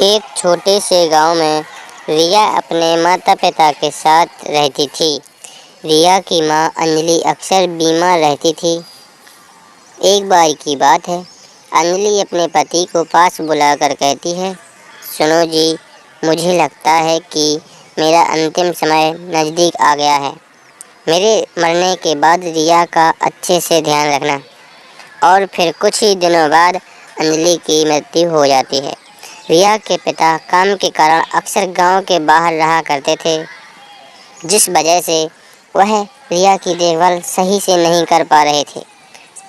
एक छोटे से गांव में रिया अपने माता पिता के साथ रहती थी। रिया की माँ अंजलि अक्सर बीमार रहती थी। एक बार की बात है, अंजलि अपने पति को पास बुलाकर कहती है, सुनो जी, मुझे लगता है कि मेरा अंतिम समय नज़दीक आ गया है। मेरे मरने के बाद रिया का अच्छे से ध्यान रखना। और फिर कुछ ही दिनों बाद अंजलि की मृत्यु हो जाती है। रिया के पिता काम के कारण अक्सर गांव के बाहर रहा करते थे, जिस वजह से वह रिया की देखभाल सही से नहीं कर पा रहे थे।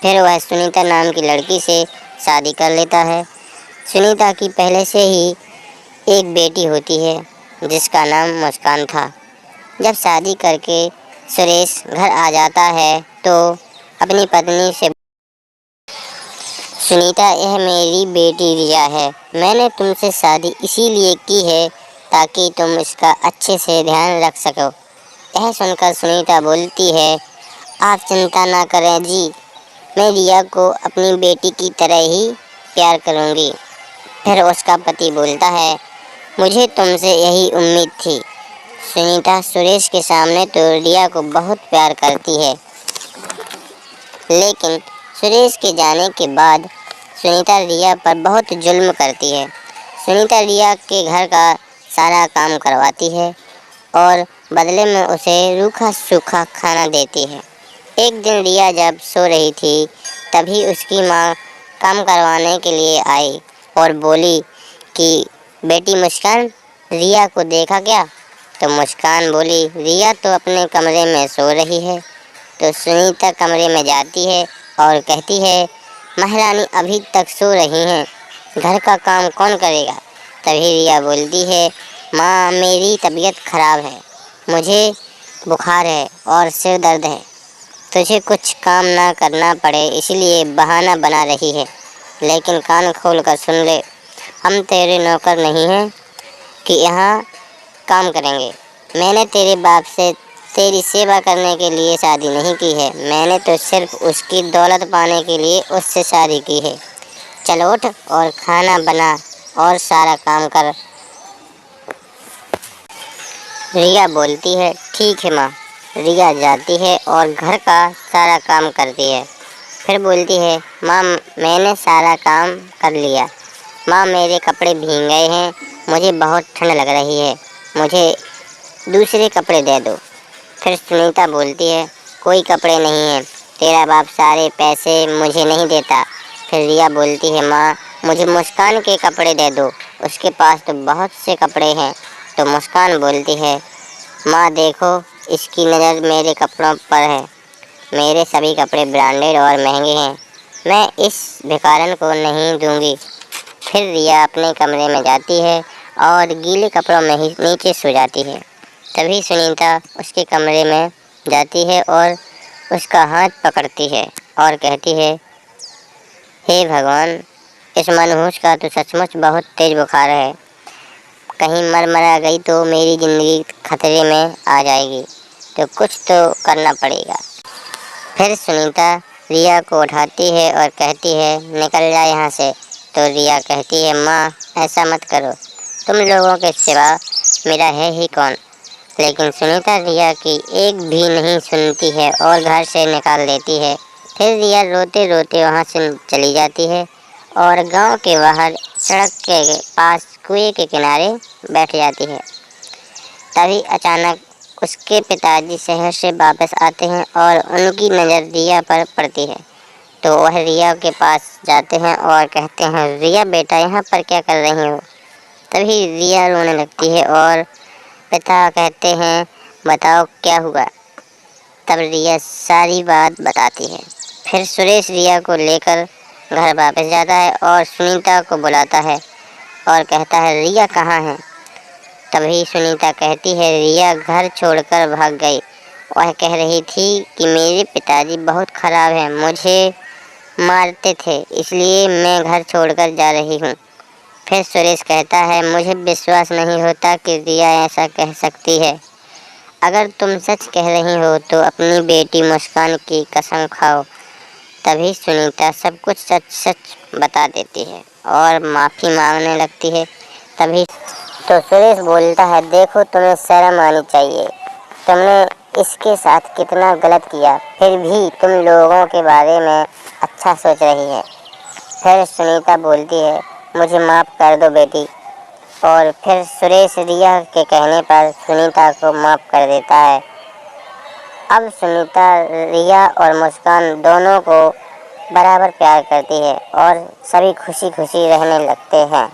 फिर वह सुनीता नाम की लड़की से शादी कर लेता है। सुनीता की पहले से ही एक बेटी होती है, जिसका नाम मुस्कान था। जब शादी करके सुरेश घर आ जाता है तो अपनी पत्नी से, सुनीता, यह मेरी बेटी रिया है। मैंने तुमसे शादी इसीलिए की है ताकि तुम इसका अच्छे से ध्यान रख सको। यह सुनकर सुनीता बोलती है, आप चिंता ना करें जी, मैं रिया को अपनी बेटी की तरह ही प्यार करूंगी। फिर उसका पति बोलता है, मुझे तुमसे यही उम्मीद थी। सुनीता सुरेश के सामने तो रिया को बहुत प्यार करती है, लेकिन सुरेश के जाने के बाद सुनीता रिया पर बहुत जुल्म करती है। सुनीता रिया के घर का सारा काम करवाती है और बदले में उसे रूखा सूखा खाना देती है। एक दिन रिया जब सो रही थी, तभी उसकी माँ काम करवाने के लिए आई और बोली कि बेटी मुस्कान, रिया को देखा क्या? तो मुस्कान बोली, रिया तो अपने कमरे में सो रही है। तो सुनीता कमरे में जाती है और कहती है, महारानी अभी तक सो रही हैं, घर का काम कौन करेगा? तभी रिया बोलती है, माँ, मेरी तबीयत खराब है, मुझे बुखार है और सिर दर्द है। तुझे कुछ काम ना करना पड़े इसलिए बहाना बना रही है, लेकिन कान खोल कर सुन ले, हम तेरे नौकर नहीं हैं कि यहाँ काम करेंगे। मैंने तेरे बाप से तेरी सेवा करने के लिए शादी नहीं की है, मैंने तो सिर्फ उसकी दौलत पाने के लिए उससे शादी की है। चल उठ और खाना बना और सारा काम कर। रिया बोलती है, ठीक है माँ। रिया जाती है और घर का सारा काम करती है। फिर बोलती है, माँ, मैंने सारा काम कर लिया। माँ, मेरे कपड़े भीग गए हैं, मुझे बहुत ठंड लग रही है, मुझे दूसरे कपड़े दे दो। फिर सुनीता बोलती है, कोई कपड़े नहीं हैं, तेरा बाप सारे पैसे मुझे नहीं देता। फिर रिया बोलती है, माँ, मुझे मुस्कान के कपड़े दे दो, उसके पास तो बहुत से कपड़े हैं। तो मुस्कान बोलती है, माँ देखो, इसकी नज़र मेरे कपड़ों पर है, मेरे सभी कपड़े ब्रांडेड और महंगे हैं, मैं इस भिखारन को नहीं दूंगी। फिर रिया अपने कमरे में जाती है और गीले कपड़ों में ही नीचे सो जाती है। तभी सुनीता उसके कमरे में जाती है और उसका हाथ पकड़ती है और कहती है, हे भगवान, इस मनहूस का तो सचमुच बहुत तेज बुखार है, कहीं मर गई तो मेरी ज़िंदगी खतरे में आ जाएगी, तो कुछ तो करना पड़ेगा। फिर सुनीता रिया को उठाती है और कहती है, निकल जा यहाँ से। तो रिया कहती है, माँ, ऐसा मत करो, तुम लोगों के सिवा मेरा है ही कौन। लेकिन सुनीता रिया की एक भी नहीं सुनती है और घर से निकाल देती है। फिर रिया रोते रोते वहाँ से चली जाती है और गांव के बाहर सड़क के पास कुएं के किनारे बैठ जाती है। तभी अचानक उसके पिताजी शहर से वापस आते हैं और उनकी नज़र रिया पर पड़ती है। तो वह रिया के पास जाते हैं और कहते हैं, रिया बेटा, यहाँ पर क्या कर रही हो? तभी रिया रोने लगती है और पिता कहते हैं, बताओ क्या हुआ। तब रिया सारी बात बताती है। फिर सुरेश रिया को लेकर घर वापस जाता है और सुनीता को बुलाता है और कहता है, रिया कहाँ है? तभी सुनीता कहती है, रिया घर छोड़कर भाग गई, वह कह रही थी कि मेरे पिताजी बहुत खराब हैं, मुझे मारते थे, इसलिए मैं घर छोड़कर जा रही हूँ। फिर सुरेश कहता है, मुझे विश्वास नहीं होता कि रिया ऐसा कह सकती है, अगर तुम सच कह रही हो तो अपनी बेटी मुस्कान की कसम खाओ। तभी सुनीता सब कुछ सच सच बता देती है और माफ़ी मांगने लगती है। तभी तो सुरेश बोलता है, देखो तुम्हें शर्म आनी चाहिए, तुमने इसके साथ कितना गलत किया, फिर भी तुम लोगों के बारे में अच्छा सोच रही है। फिर सुनीता बोलती है, मुझे माफ़ कर दो बेटी। और फिर सुरेश रिया के कहने पर सुनीता को माफ़ कर देता है। अब सुनीता रिया और मुस्कान दोनों को बराबर प्यार करती है और सभी खुशी खुशी रहने लगते हैं।